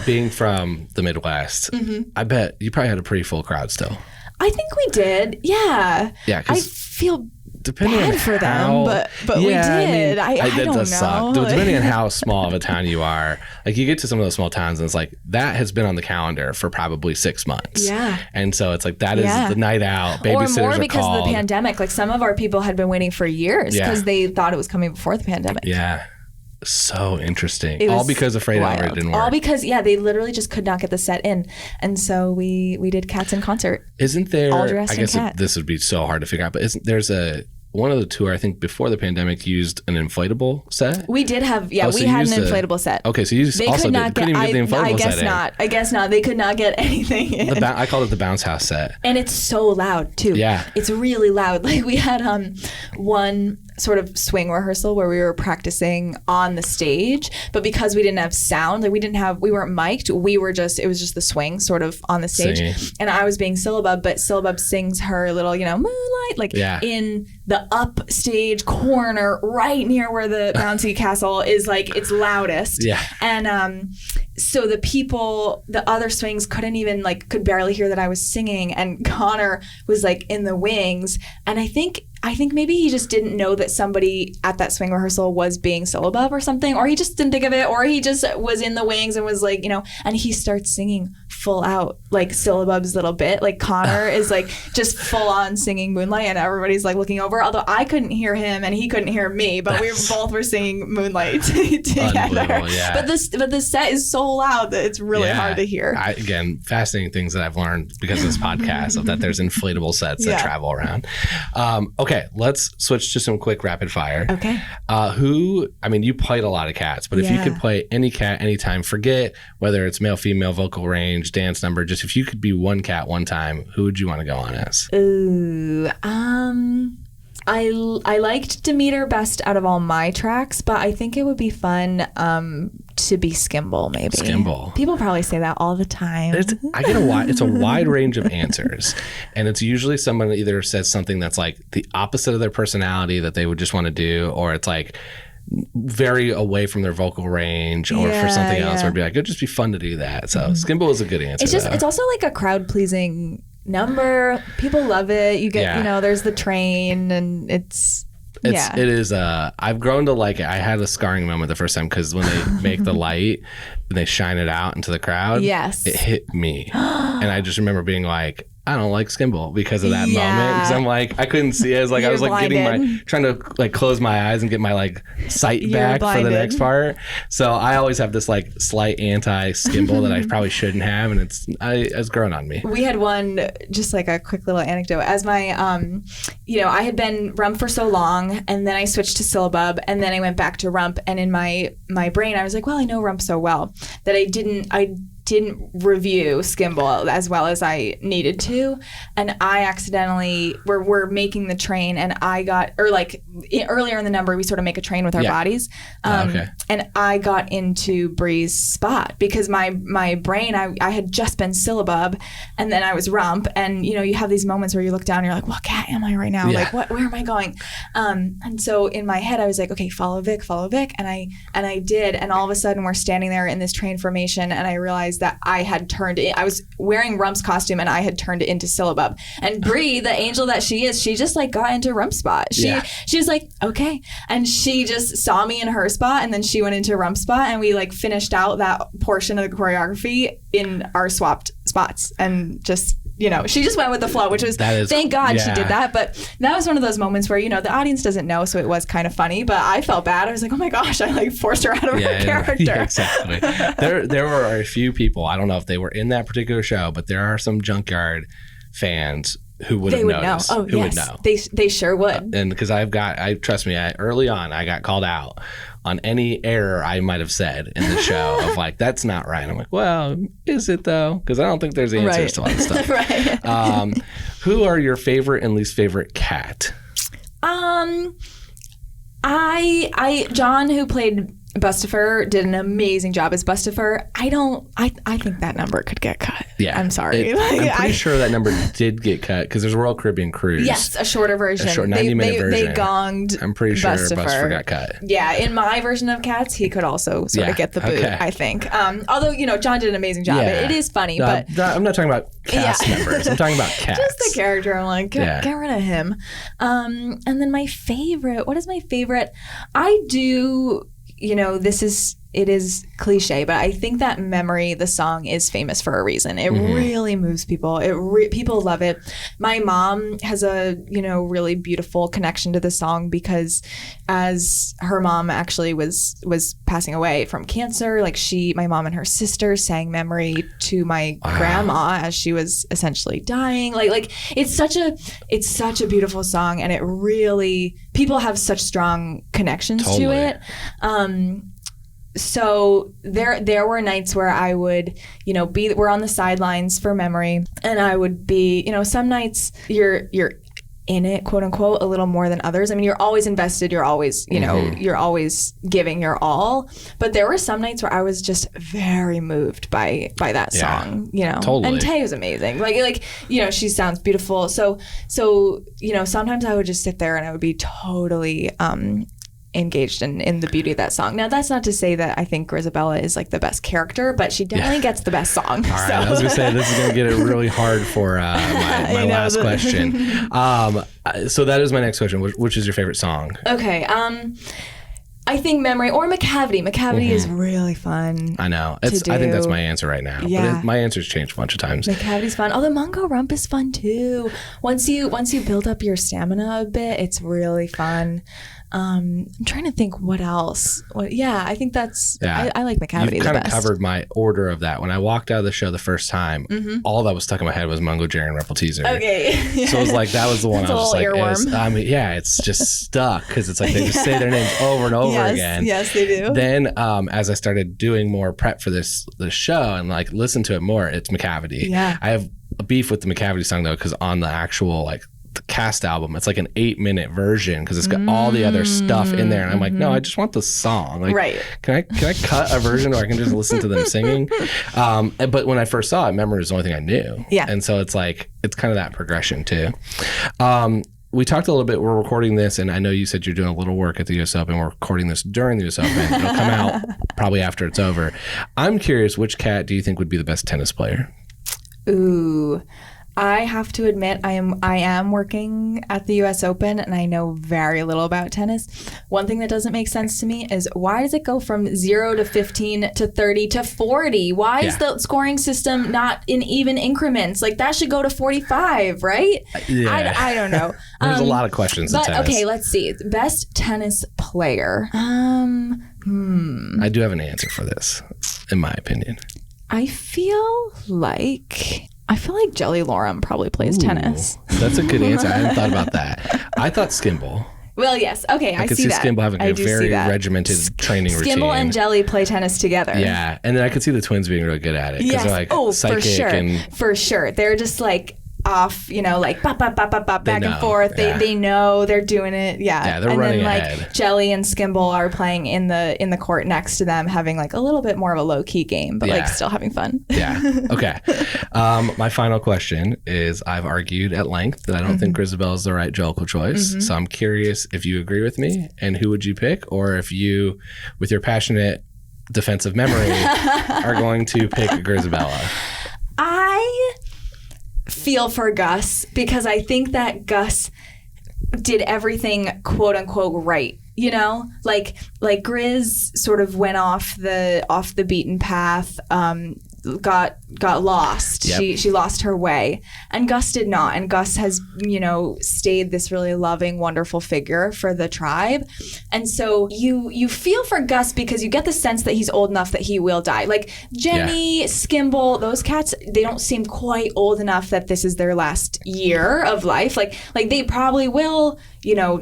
being from the Midwest, I bet you probably had a pretty full crowd still. I think we did. Yeah. Yeah. I feel depending bad on for how, them, but we did. I that don't does know. suck. Depending on how small of a town you are, like you get to some of those small towns and it's like that has been on the calendar for probably 6 months. Yeah. And so it's like that is the night out. Babysitters or more are because called. of the pandemic. Like some of our people had been waiting for years because they thought it was coming before the pandemic. Yeah. So interesting. It All was because Afraid wild. Albert didn't work. All because they literally just could not get the set in, and so we did Cats in concert. Isn't there? All dressed I guess in cat. this would be so hard to figure out, but there's one of the tour I think before the pandemic used an inflatable set. We did have so we you had an used inflatable set. Okay, so you They also could not couldn't even get the inflatable I guess set in. not. I guess not. They could not get anything in. I called it the bounce house set. And it's so loud too. Yeah. It's really loud. Like we had one sort of swing rehearsal where we were practicing on the stage, but because we didn't have sound, like we weren't mic'd, it was just the swing sort of on the stage. Singing. And I was being Syllabub, but Syllabub sings her little, moonlight, like in the upstage corner right near where the bouncy castle is, like its loudest. Yeah. And so the other swings could barely hear that I was singing, and Connor was like in the wings. And I think maybe he just didn't know that somebody at that swing rehearsal was being Syllabub or something, or he just didn't think of it, or he just was in the wings and was like, and he starts singing full out like Syllabub's little bit. Like Connor is like just full on singing Moonlight, and everybody's like looking over, although I couldn't hear him and he couldn't hear me, but we both were singing Moonlight together. Yeah. But the set is so loud that it's really hard to hear. Again, fascinating things that I've learned because of this podcast, of that there's inflatable sets that travel around. Okay, let's switch to some quick rapid fire. Okay. You played a lot of cats, but if you could play any cat anytime, forget whether it's male, female, vocal range, dance number, just if you could be one cat one time, who would you want to go on as? Ooh, I liked Demeter best out of all my tracks, but I think it would be fun to be Skimble, maybe. Skimble. People probably say that all the time. It's a wide range of answers, and it's usually someone that either says something that's like the opposite of their personality that they would just want to do, or it's like very away from their vocal range, or for something else where it'd be like, it'd just be fun to do that. So Skimble is a good answer. It's also like a crowd pleasing number. People love it. You get, there's the train, and it is. I've grown to like it. I had a scarring moment the first time because when they make the light and they shine it out into the crowd, it hit me, and I just remember being like, I don't like Skimble because of that moment. Because I'm like, I couldn't see it. It's like I was like trying to like close my eyes and get my like sight back for the next part. So I always have this like slight anti-Skimble that I probably shouldn't have, and it's grown on me. We had one, just like a quick little anecdote. As my, I had been Rump for so long, and then I switched to Syllabub, and then I went back to Rump, and in my brain I was like, well, I know Rump so well that I didn't review Skimble as well as I needed to, and I accidentally we're making the train, and I got, or like earlier in the number we sort of make a train with our bodies, and I got into Bree's spot because my brain, I had just been Syllabub, and then I was Rump, and you have these moments where you look down and you're like, what cat am I right now? Like where am I going? And so in my head I was like, okay, follow Vic, and I did, and all of a sudden we're standing there in this train formation, and I realized that I was wearing Rump's costume, and I had turned it into Syllabub. And Bree, the angel that she is, she just like got into Rump's spot. She was like, okay. And she just saw me in her spot, and then she went into Rump's spot, and we like finished out that portion of the choreography in our swapped spots, and just, she just went with the flow, which was, thank God she did that. But that was one of those moments where, the audience doesn't know, so it was kind of funny, but I felt bad. I was like, oh my gosh, I like forced her out of her character. Yeah, exactly. There were a few people, I don't know if they were in that particular show, but there are some Junkyard fans who would have noticed. Know. Oh, who yes. would know. They sure would. And because trust me, early on, I got called out on any error I might have said in the show of like, that's not right. I'm like, well, is it though? Because I don't think there's answers to all this stuff. Right. Who are your favorite and least favorite cat? John, who played Bustifer did an amazing job as Bustifer. I think that number could get cut. Yeah. I'm sorry. I'm pretty sure that number did get cut because there's a Royal Caribbean cruise. Yes, a shorter version. A short 90-minute version. They gonged I'm pretty sure Bustifer got cut. Yeah, in my version of Cats, he could also sort of get the boot, I think. Although, John did an amazing job. It is funny, but... I'm not talking about cast members. I'm talking about Cats. Just the character. I'm like, get rid of him. And then my favorite, what is my favorite? I do... it is cliche, but I think that Memory, the song, is famous for a reason. It really moves people. People love it. My mom has a, really beautiful connection to the song because as her mom actually was passing away from cancer, my mom and her sister sang Memory to my grandma as she was essentially dying. It's such a beautiful song, and it really, people have such strong connections to it. So there were nights where I would, we're on the sidelines for Memory, and I would be, some nights you're in it, quote unquote, a little more than others. I mean, you're always invested. You're always, you're always giving your all. But there were some nights where I was just very moved by that song, Totally. And Tay was amazing. She sounds beautiful. So, sometimes I would just sit there and I would be totally, engaged in the beauty of that song. Now, that's not to say that I think Grisabella is the best character, but she definitely gets the best song. All right, I was gonna say this is gonna get it really hard for my last question. So that is my next question. Which is your favorite song? Okay. I think Memory or Macavity. Macavity is really fun. I know. I think that's my answer right now. Yeah. But my answer's changed a bunch of times. Macavity's fun. Although Mungo Rump is fun too. Once you build up your stamina a bit, it's really fun. I'm trying to think what else. I think that's. Yeah. I like Macavity the best. You kind of covered my order of that. When I walked out of the show the first time, all that was stuck in my head was Mungo, Jerry, and Rumpleteazer. Okay. So it was that was the one I was just earworm. It's just stuck because it's they just say their names over and over again. Yes, they do. Then as I started doing more prep for this show and listen to it more, it's Macavity. Yeah. I have a beef with the Macavity song though because on the actual the cast album, it's an 8-minute version because it's got all the other stuff in there, and I'm no, I just want the song. Right. Can I cut a version where I can just listen to them singing? But when I first saw it, Memory was the only thing I knew. Yeah. And so it's it's kind of that progression too. We talked a little bit. We're recording this, and I know you said you're doing a little work at the US Open. We're recording this during the US Open. It'll come out probably after it's over. I'm curious, which cat do you think would be the best tennis player? Ooh. I have to admit, I am working at the US Open, and I know very little about tennis. One thing that doesn't make sense to me is why does it go from 0 to 15 to 30 to 40? Why is the scoring system not in even increments? That should go to 45, right? Yeah. I don't know. There's a lot of questions in tennis. Okay, let's see. Best tennis player. I do have an answer for this, in my opinion. I feel like Jelly Loram probably plays tennis. That's a good answer. I hadn't thought about that. I thought Skimble. Well, yes. Okay, I could see that. Skimble having a very regimented training routine. Skimble and Jelly play tennis together. Yeah, and then I could see the twins being really good at it. Yes. They're psychic for sure. And for sure. They're just off, bop, bop, bop, bop, bop, back and forth. They know they're doing it. Yeah. Yeah, they're running ahead. Jelly and Skimble are playing in the court next to them, having a little bit more of a low key game, but still having fun. Yeah. Okay. My final question is: I've argued at length that I don't think Grisabella is the right Jellicle choice. So I'm curious if you agree with me, and who would you pick, or if you, with your passionate defensive memory, are going to pick Grisabella. I feel for Gus because I think that Gus did everything quote unquote right. Grizz sort of went off the beaten path, got lost. Yep. She lost her way, and Gus did not. And Gus has stayed this really loving, wonderful figure for the tribe. And so you feel for Gus because you get the sense that he's old enough that he will die. Jenny, Skimble, those cats, they don't seem quite old enough that this is their last year of life. They probably will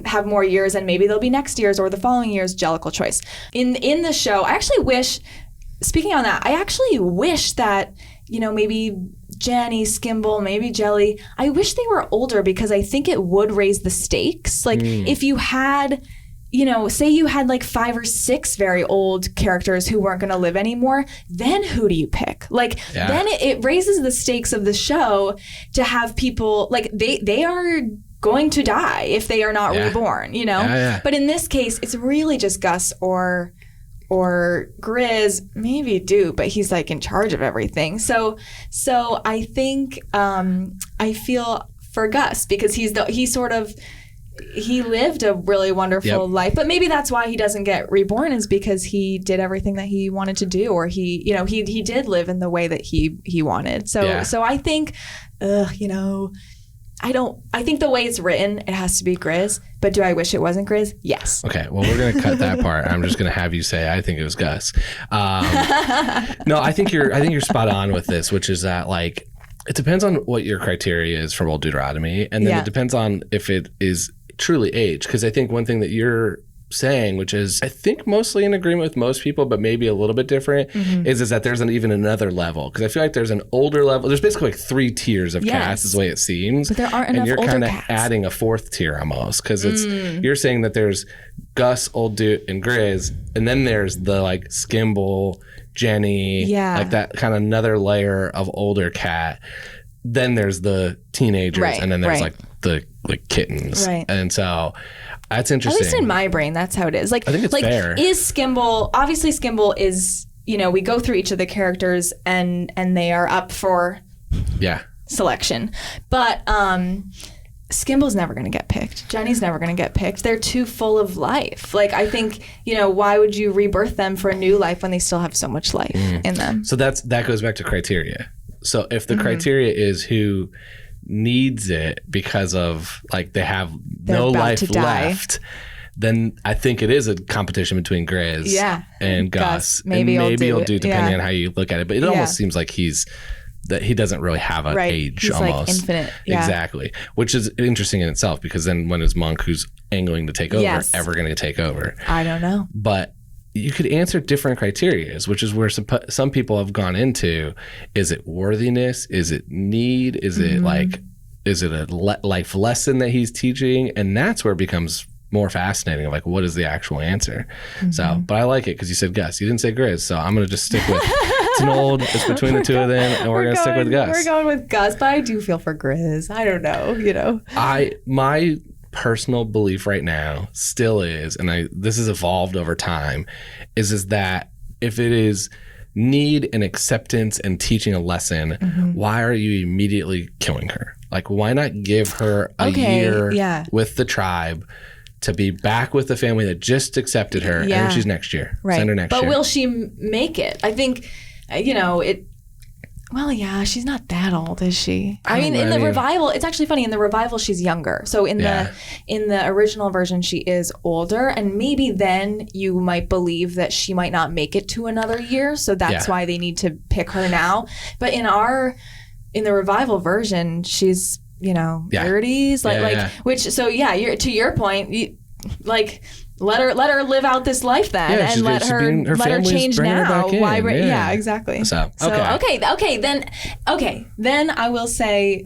have more years, and maybe they'll be next year's or the following year's Jellicle choice. In the show, I actually wish. Speaking on that, I actually wish that, maybe Jenny, Skimble, maybe Jelly, I wish they were older because I think it would raise the stakes. If you had, say you had like 5 or 6 very old characters who weren't going to live anymore, then who do you pick? Like, then it raises the stakes of the show to have people, like, they are going to die if they are not reborn, But in this case, it's really just Gus or Grizz, maybe Duke, but he's like in charge of everything. So I think I feel for Gus because he lived a really wonderful life, but maybe that's why he doesn't get reborn is because he did everything that he wanted to do, or he did live in the way that he wanted. So I think, I think the way it's written, it has to be Grizz, but do I wish it wasn't Grizz? Yes. Okay, well, we're going to cut that part. I'm just going to have you say, I think it was Gus. No, I think you're spot on with this, which is that, like, it depends on what your criteria is for Old Deuteronomy, and then it depends on if it is truly age. Because I think one thing that you're saying, which is I think mostly in agreement with most people, but maybe a little bit different, is that there's even another level. Because I feel like there's an older level. There's basically like 3 tiers of cats is the way it seems. But there aren't enough older cats. And you're kind of adding a 4th tier almost. Because you're saying that there's Gus, Old Dude, and Grizz, and then there's the like Skimble, Jenny, like that kind of another layer of older cat. Then there's the teenagers, and then there's like the kittens. Right. And so that's interesting. At least in my brain, that's how it is. Like, I think it's fair. Is Skimble, obviously Skimble is, we go through each of the characters and they are up for selection. But Skimble's never going to get picked. Jenny's never going to get picked. They're too full of life. Like, I think, why would you rebirth them for a new life when they still have so much life in them? So that goes back to criteria. So if the criteria is who needs it because of like they're no life left, then I think it is a competition between Grizz and Gus. Maybe you'll do depending on how you look at it. But it almost seems like he doesn't really have an age. He's almost. Like infinite. Exactly. Which is interesting in itself because then when is Monk, who's angling to take over, ever going to take over? I don't know. But you could answer different criterias, which is where some people have gone into. Is it worthiness? Is it need? Is it is it a life lesson that he's teaching? And that's where it becomes more fascinating of like, what is the actual answer? So, but I like it because you said Gus. You didn't say Grizz. So I'm going to just stick with it's between the two of them and we're going to stick with Gus. We're going with Gus, but I do feel for Grizz. I don't know, My personal belief right now still is, and this has evolved over time, is that if it is need and acceptance and teaching a lesson, why are you immediately killing her? Like, why not give her a year with the tribe to be back with the family that just accepted her, and then she's next year. Right. Send her next year. But will she make it? I think, well, yeah, she's not that old, is she? I mean, in the revival, it's actually funny. In the revival, she's younger. So in the original version, she is older, and maybe then you might believe that she might not make it to another year. So that's why they need to pick her now. But in the revival version, she's 30s, which. So you're to your point, Let her live out this life then, and let her change now. Why? Exactly. So then I will say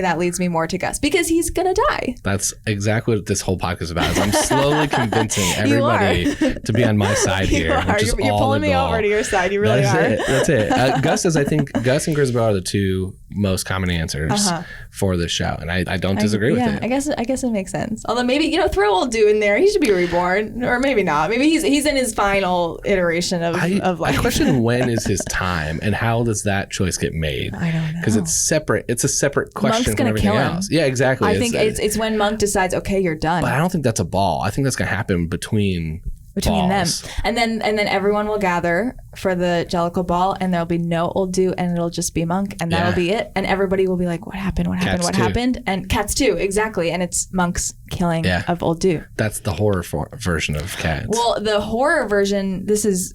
that leads me more to Gus because he's gonna die. That's exactly what this whole podcast is about. Is I'm slowly convincing everybody to be on my side here. You're pulling me over to your side. You really are. That's it. Gus and Grizz are the two most common answers for this show, and I don't disagree with it. I guess it makes sense. Although maybe throw old dude in there. He should be reborn, or maybe not. Maybe he's in his final iteration of life. I question when is his time, and how does that choice get made? I don't know, because it's separate. It's a separate question Monk's from everything else. Yeah, exactly. I think it's when Monk decides, okay, you're done. But I don't think that's a ball. I think that's gonna happen between balls. them, and then everyone will gather for the Jellicle Ball, and there'll be no old dude, and it'll just be Monk, and that'll be it. And everybody will be like, "What happened? What happened? What happened?" And cats too, exactly. And it's Monk's killing of old dude. That's the horror version of Cats. Well, the horror version.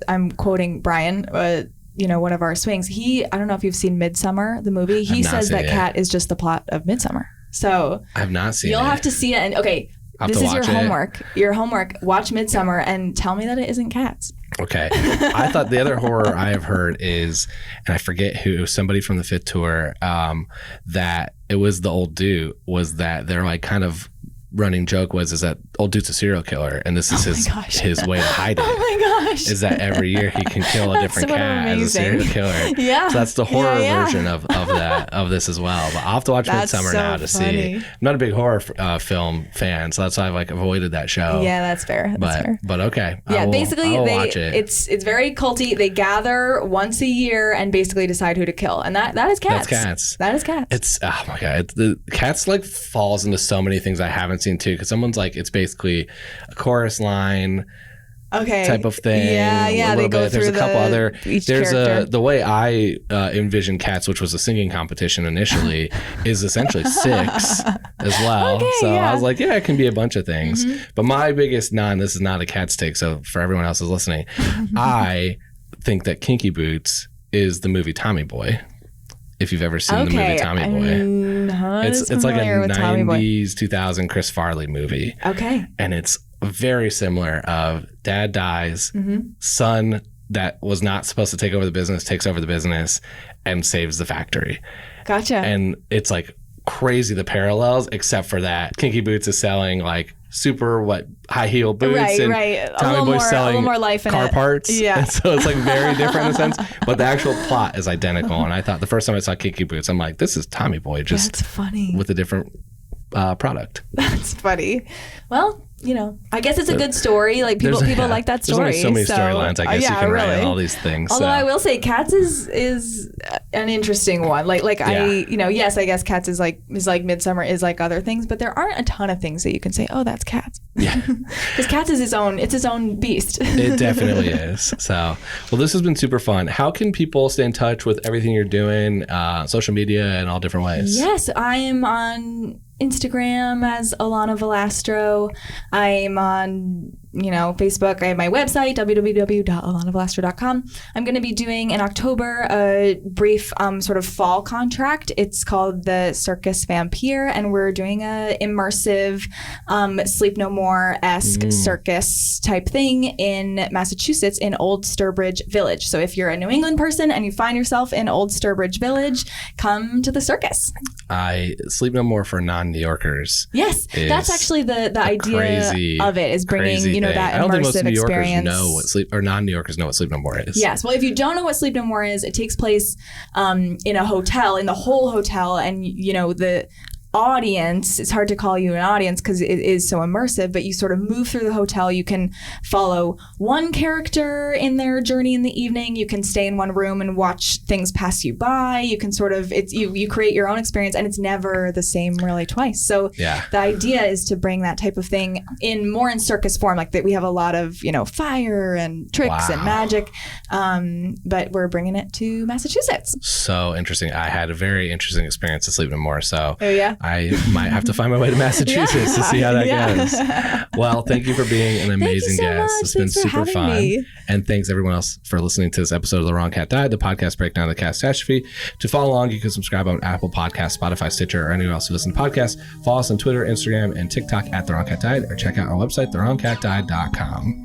I'm quoting Brian. One of our swings. I don't know if you've seen Midsummer, the movie. He says that Cat is just the plot of Midsummer. So I've not seen it. You'll have to see it. And okay. This is your homework. Your homework. Watch Midsummer and tell me that it isn't cats. Okay. I thought the other horror I have heard is, and I forget who, somebody from the Fifth Tour, that it was the old dude, was that they're like kind of running joke is that old dude's a serial killer, and this is his way to hide it. Oh my gosh! Is that every year he can kill a different cat as a serial killer? Yeah. So that's the horror version of this as well. But I'll have to watch Midsummer now to see. I'm not a big horror film fan, so that's why I've avoided that show. Yeah, that's fair. But okay. Yeah, basically watch it. It's very culty. They gather once a year and basically decide who to kill, and that is cats. That's cats. That is cats. It's oh my god. The cats falls into so many things I haven't seen too. Because someone's it's basically a chorus line. Okay. Type of thing. Yeah. They go There's through a couple other. Each there's character. the way I envision Cats, which was a singing competition initially, is essentially 6 as well. Okay, so yeah. I was like, yeah, it can be a bunch of things. But my biggest this is not a Cats take. So for everyone else who's listening, I think that Kinky Boots is the movie Tommy Boy. If you've ever seen the movie Tommy Boy, it's like a 90s 2000 Chris Farley movie. Okay. And it's very similar of dad dies, son that was not supposed to take over the business takes over the business and saves the factory. Gotcha. And it's crazy the parallels, except for that Kinky Boots is selling super high heel boots, and Tommy Boy's selling a little more life in car parts. Yeah. And so it's very different in a sense, but the actual plot is identical. And I thought the first time I saw Kinky Boots, I'm like, this is Tommy Boy just That's funny. with a different product. That's funny. Well, I guess it's a good story. People like that story. There's only so many storylines, I guess you can write in all these things. Although I will say, Cats is an interesting one. Yes, I guess Cats is like Midsummer is like other things, but there aren't a ton of things that you can say, oh, that's Cats. Yeah, because Cats is its own beast. It definitely is. So, well, this has been super fun. How can people stay in touch with everything you're doing, social media, and all different ways? Yes, I am on Instagram as Elana Valastro. I'm on Facebook. I have my website, www.elanavalastro.com. I'm going to be doing in October a brief sort of fall contract. It's called the Circus Vampire, and we're doing a immersive Sleep No More-esque circus type thing in Massachusetts in Old Sturbridge Village. So if you're a New England person and you find yourself in Old Sturbridge Village, come to the circus. Sleep No More for non-New Yorkers. Yes, that's actually the idea of it, is bringing that immersive experience. I don't think most New Yorkers know non-New Yorkers know what Sleep No More is. Yes, well, if you don't know what Sleep No More is, it takes place in a hotel, in the whole hotel, and the audience, it's hard to call you an audience because it is so immersive, but you sort of move through the hotel. You can follow one character in their journey in the evening. You can stay in one room and watch things pass you by. You can you create your own experience, and it's never the same really twice. So the idea is to bring that type of thing more in circus form, like that. We have a lot of fire and tricks and magic, but we're bringing it to Massachusetts. So interesting. I had a very interesting experience at Sleep No More. So I might have to find my way to Massachusetts to see how that goes. Well, thank you for being an amazing guest. It's been super fun. And thanks everyone else for listening to this episode of The Wrong Cat Died, the podcast breakdown of the catastrophe. To follow along, you can subscribe on Apple Podcasts, Spotify, Stitcher, or anywhere else you listen to podcasts. Follow us on Twitter, Instagram, and TikTok at The Wrong Cat Died, or check out our website, thewrongcatdied.com.